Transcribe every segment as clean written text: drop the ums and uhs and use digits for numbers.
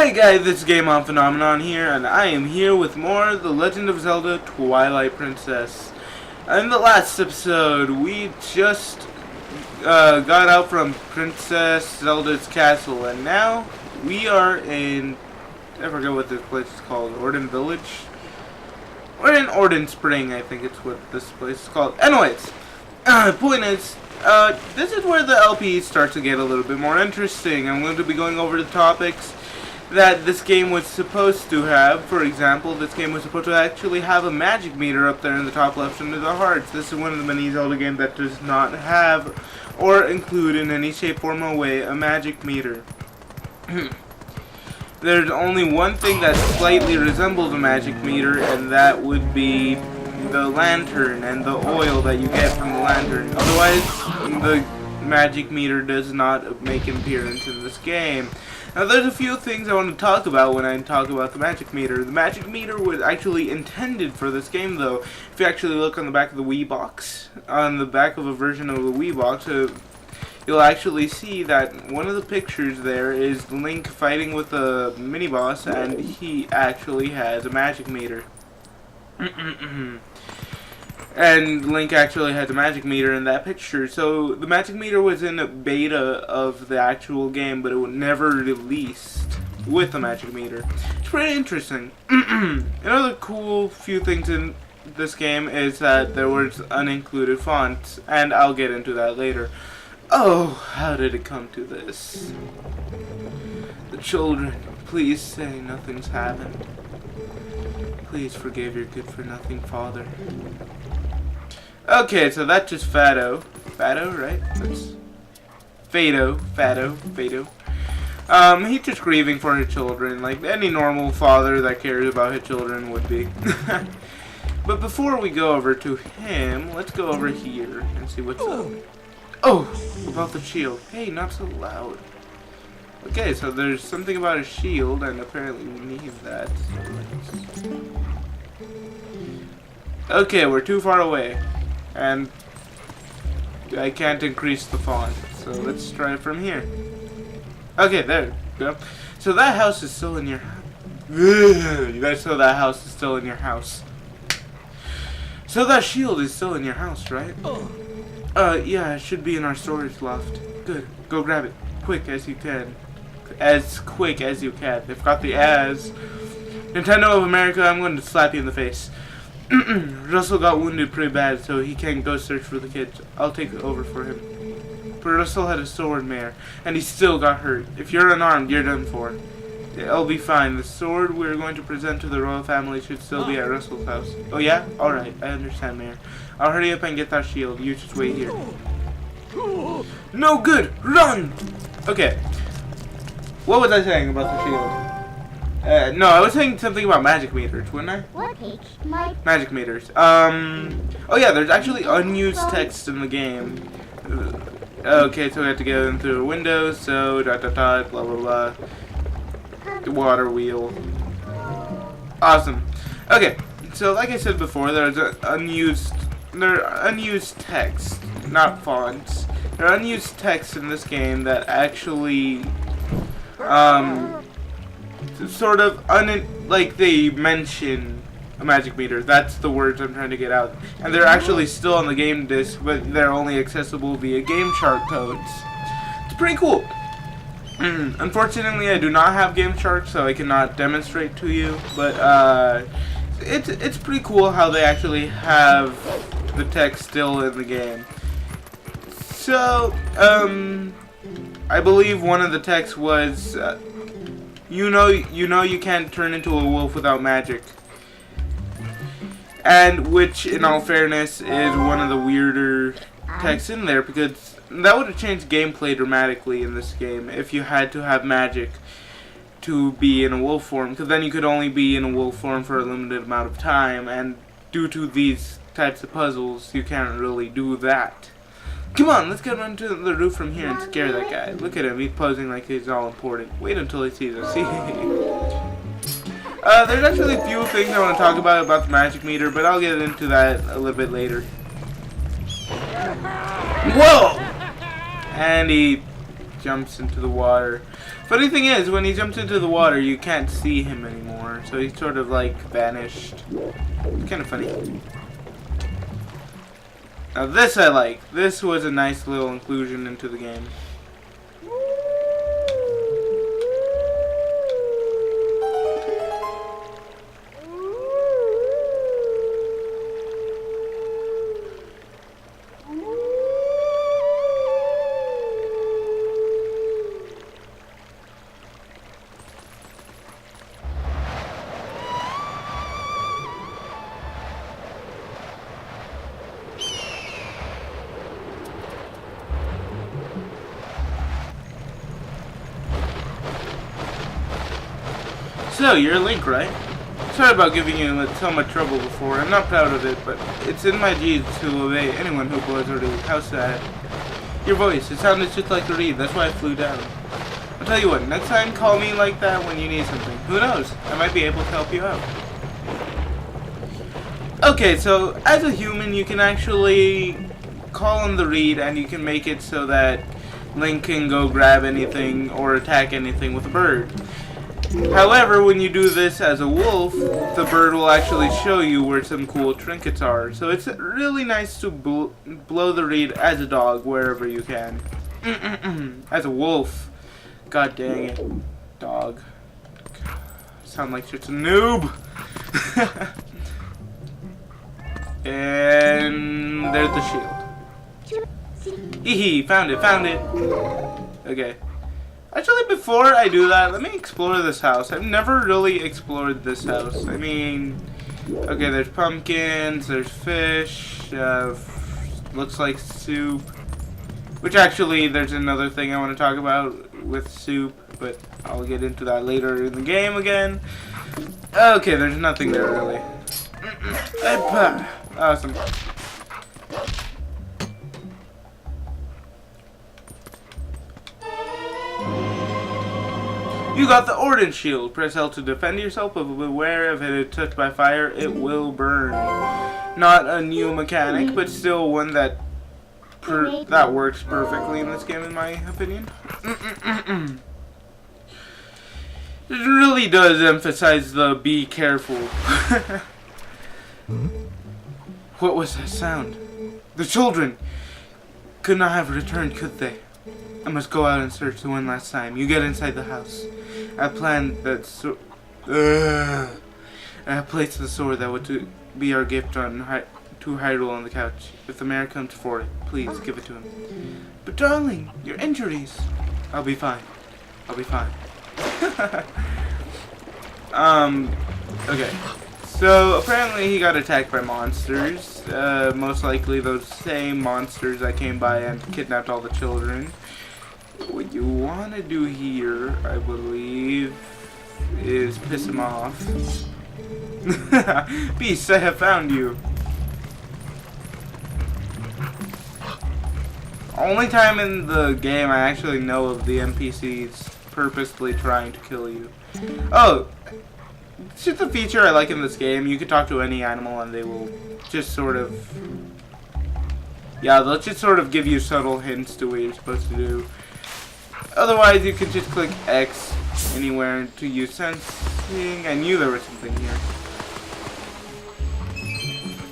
Hey guys, it's Game On Phenomenon here, and I am here with more The Legend of Zelda Twilight Princess. In the last episode, we just got out from Princess Zelda's castle, and now we are in, I forget what this place is called, Orden Village? We're in Orden Spring, I think it's what this place is called. Anyways, point is, this is where the LP starts to get a little bit more interesting. I'm going to be going over the topics that this game was supposed to have. For example, this game was supposed to actually have a magic meter up there in the top left under the hearts. This is one of the many Zelda games that does not have or include in any shape, form, or way a magic meter. There's only one thing that slightly resembles a magic meter, and that would be the lantern and the oil that you get from the lantern. Otherwise, the magic meter does not make an appearance in this game. Now, there's a few things I want to talk about when I talk about the magic meter. The magic meter was actually intended for this game, though. If you actually look on the back of the Wii box, on the back of a version of the Wii box, you'll actually see that one of the pictures there is Link fighting with a mini-boss, and he actually has a magic meter. And Link actually has a magic meter in that picture. So the magic meter was in a beta of the actual game, but it was never released with the magic meter. It's pretty interesting. Another cool few things in this game is that there was unincluded fonts, and I'll get into that later. Oh, how did it come to this? The children, please say nothing's happened. Please forgive your good-for-nothing father. Okay, so that's just Fado. Fado, right? That's Fado. He's just grieving for his children, like any normal father that cares about his children would be. But before we go over to him, let's go over here and see what's up. Oh, about the shield. Hey, not so loud. Okay, so there's something about a shield, and apparently we need that. Okay, we're too far away, and I can't increase the font, so let's try it from here. Okay, there we go. So that house is still in your house. You guys know that house is still in your house. So that shield is still in your house, right? Yeah, it should be in our storage loft. Good. Go grab it. Quick as you can. As quick as you can. They've got the as. Nintendo of America, I'm going to slap you in the face. Russell got wounded pretty bad, so he can't go search for the kids. I'll take over for him. But Russell had a sword mare, and he still got hurt. If you're unarmed, you're done for. It'll be fine. The sword we're going to present to the royal family should still be at Russell's house. Oh yeah? Alright, I understand, Mayor. I'll hurry up and get that shield. You just wait here. No good! Run! Okay. What was I saying about the shield? No, I was saying something about magic meters, wasn't I? What page? Magic meters. Oh yeah, there's actually unused text in the game. Okay, so we have to go in through a window, so blah blah blah. The water wheel. Awesome. Okay, so like I said before, there's unused text, not fonts. There are unused text in this game that actually, sort of like they mention a magic meter. That's the words I'm trying to get out. And they're actually still on the game disc, but they're only accessible via Game Shark codes. It's pretty cool. Unfortunately, I do not have Game Shark, so I cannot demonstrate to you. But it's pretty cool how they actually have the text still in the game. So I believe one of the texts was. You know you can't turn into a wolf without magic. And which, in all fairness, is one of the weirder texts in there, because that would have changed gameplay dramatically in this game if you had to have magic to be in a wolf form, because then you could only be in a wolf form for a limited amount of time, and due to these types of puzzles, you can't really do that. Come on, let's get onto the roof from here and scare that guy. Look at him, he's posing like he's all important. Wait until he sees us. There's actually a few things I want to talk about the magic meter, but I'll get into that a little bit later. Whoa! And he jumps into the water. Funny thing is, when he jumps into the water, you can't see him anymore. So he's sort of like vanished. It's kind of funny. Now this I like. This was a nice little inclusion into the game. So, you're Link, right? Sorry about giving you so much trouble before. I'm not proud of it, but it's in my genes to obey anyone who blows or do. How sad. Your voice, it sounded just like a reed. That's why I flew down. I'll tell you what, next time call me like that when you need something. Who knows? I might be able to help you out. Okay, so as a human, you can actually call on the reed and you can make it so that Link can go grab anything or attack anything with a bird. However, when you do this as a wolf, the bird will actually show you where some cool trinkets are. So it's really nice to blow the reed as a dog wherever you can. As a wolf. God dang it. Dog. Sound like such a noob. And there's the shield. Hee, found it. Okay. Actually, before I do that, let me explore this house. I've never really explored this house. I mean, okay, there's pumpkins, there's fish, looks like soup. Which actually, there's another thing I want to talk about with soup, but I'll get into that later in the game again. Okay, there's nothing there really. Awesome. You got the Ordnance Shield. Press L to defend yourself, but beware if it is touched by fire, it will burn. Not a new mechanic, but still one that works perfectly in this game, in my opinion. It really does emphasize the be careful. What was that sound? The children could not have returned, could they? I must go out and search the one last time. You get inside the house. I planned that I placed the sword that would be our gift to Hyrule on the couch. If the mayor comes for it, please give it to him. But darling, your injuries. I'll be fine. Okay. So apparently he got attacked by monsters. Most likely those same monsters that came by and kidnapped all the children. What you want to do here, I believe, is piss him off. Beast, I have found you. Only time in the game I actually know of the NPCs purposely trying to kill you. Oh, it's just a feature I like in this game. You can talk to any animal and they will just sort of... Yeah, they'll just sort of give you subtle hints to what you're supposed to do. Otherwise, you can just click X anywhere to use sensing. I knew there was something here.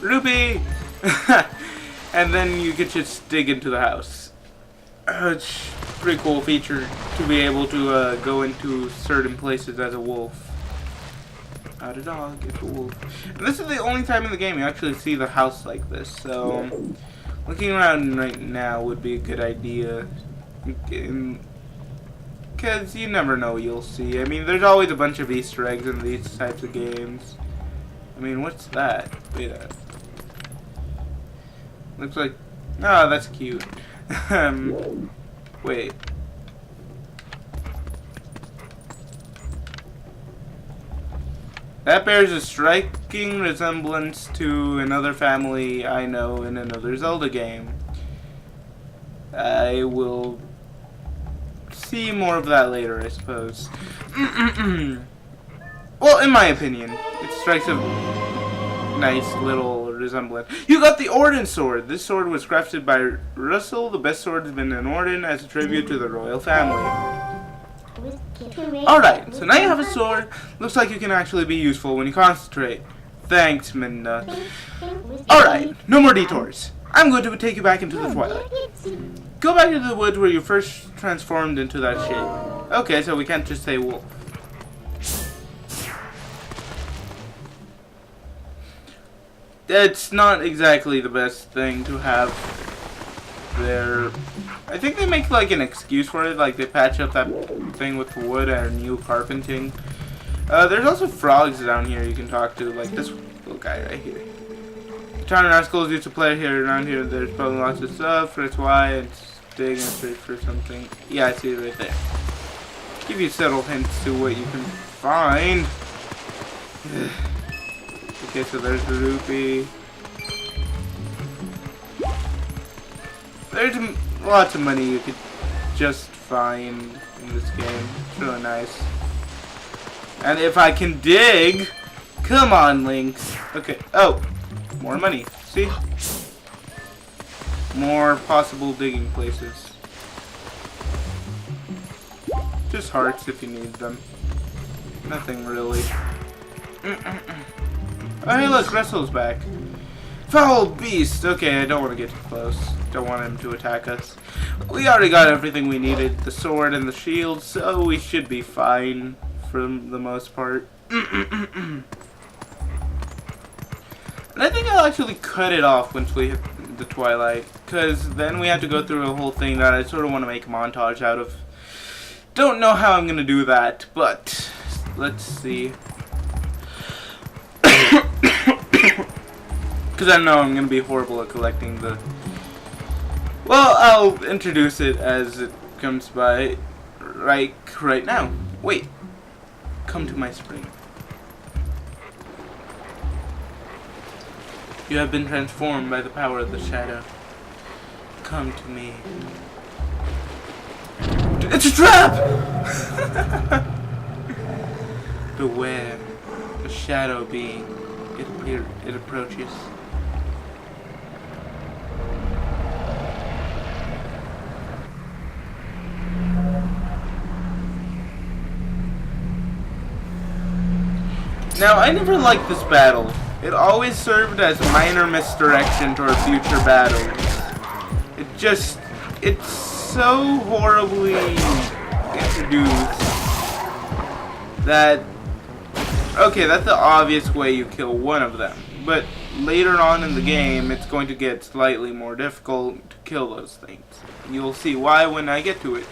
Rupee! And then you could just dig into the house. It's a pretty cool feature to be able to go into certain places as a wolf. Not a dog, it's a wolf. And this is the only time in the game you actually see the house like this, so looking around right now would be a good idea. Because you never know what you'll see. I mean, there's always a bunch of Easter eggs in these types of games. I mean, what's that? Wait a... Looks like... Oh, that's cute. Wait. That bears a striking resemblance to another family I know in another Zelda game. I will see more of that later, I suppose. Well, in my opinion, it strikes a nice little resemblance. You got the Orden sword. This sword was crafted by Russell, the best swordsman in Orden, as a tribute to the royal family. Alright, so now you have a sword. Looks like you can actually be useful when you concentrate. Thanks, Minna. Alright, no more detours. I'm going to take you back into the Twilight. Go back into the woods where you first transformed into that shape. Okay, so we can't just say wolf. It's not exactly the best thing to have there. I think they make like an excuse for it, like they patch up that thing with wood and new carpenting. There's also frogs down here you can talk to, like this little guy right here. Town rascals used to play here around here. There's probably lots of stuff. That's why it's dig and search for something. Yeah, I see it right there. Give you subtle hints to what you can find. Okay, so there's the rupee. There's lots of money you could just find in this game. It's really nice. And if I can dig, come on, Lynx. Okay. Oh, more money. See? More possible digging places. Just hearts if you need them. Nothing really. Oh, hey, look, Russell's back. Foul beast! Okay, I don't want to get too close. Don't want him to attack us. We already got everything we needed. The sword and the shield, so we should be fine for the most part. And I think I'll actually cut it off once we hit the Twilight, because then we have to go through a whole thing that I sort of want to make a montage out of. Don't know how I'm going to do that, but let's see. Because I know I'm going to be horrible at collecting the... Well, I'll introduce it as it comes by right now. Wait. Come to my spring. You have been transformed by the power of the shadow. Come to me. It's a trap! Beware. The shadow being. It approaches. Now, I never liked this battle. It always served as minor misdirection toward future battles. It's so horribly introduced that, okay, that's the obvious way you kill one of them. But later on in the game, it's going to get slightly more difficult to kill those things. You'll see why when I get to it.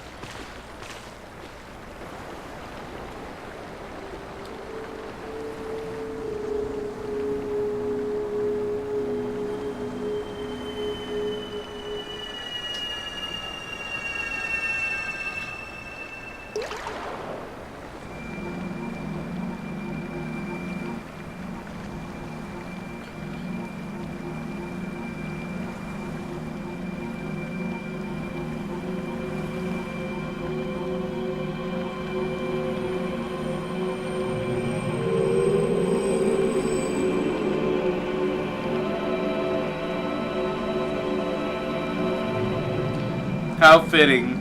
How fitting.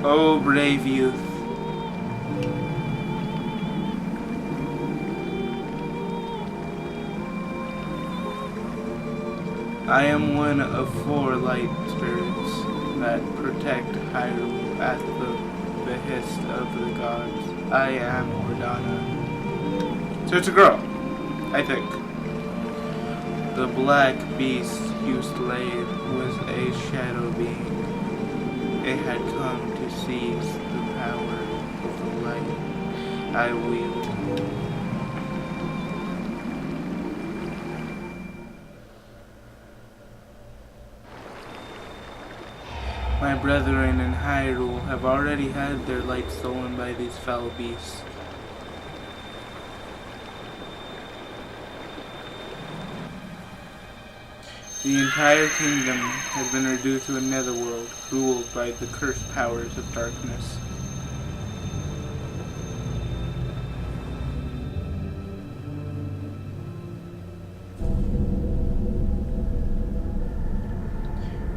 Oh, brave youth. I am one of 4 light spirits that protect Hyrule at the behest of the gods. I am Ordana. So it's a girl, I think. The black beast you slayed was a shadow being. It had come to seize the power of the light I wield. My brethren in Hyrule have already had their light stolen by these foul beasts. The entire kingdom has been reduced to a netherworld, ruled by the cursed powers of darkness.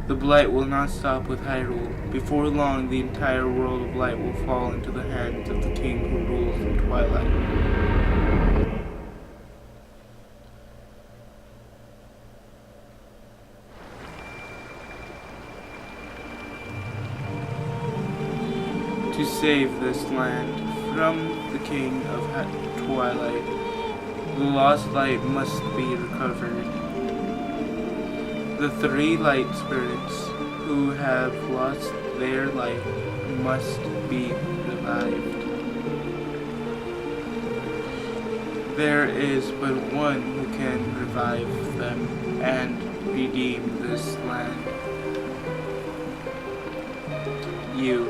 The blight will not stop with Hyrule. Before long, the entire world of light will fall into the hands of the king who rules in Twilight. To save this land from the king of Twilight, the lost light must be recovered. The 3 light spirits who have lost their light must be revived. There is but one who can revive them and redeem this land. You.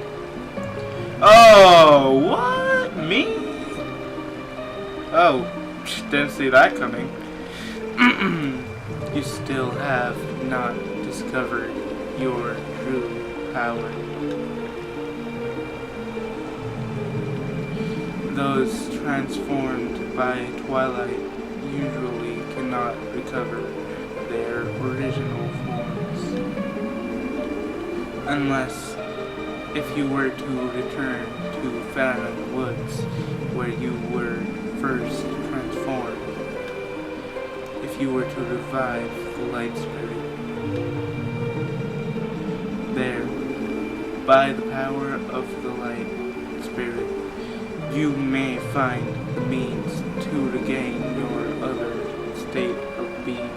Oh, what? Me? Oh, didn't see that coming. You still have not discovered your true power. Those transformed by Twilight usually cannot recover their original forms. Unless if you were to return to Faron Woods, where you were first transformed. If you were to revive the light spirit. There, by the power of the light spirit, you may find the means to regain your other state of being.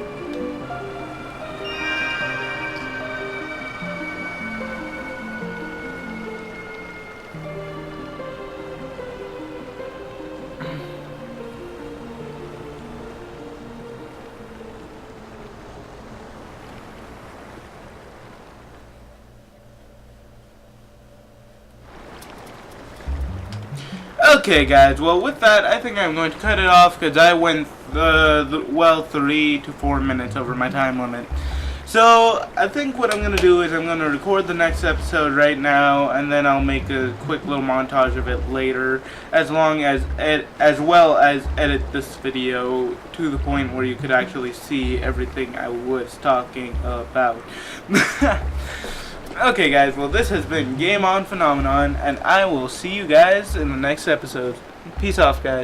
Okay guys, well with that I think I'm going to cut it off because I went well 3 to 4 minutes over my time limit. So I think what I'm going to do is I'm going to record the next episode right now, and then I'll make a quick little montage of it later, as well as edit this video to the point where you could actually see everything I was talking about. Okay guys, well this has been Game On Phenomenon, and I will see you guys in the next episode. Peace off guys.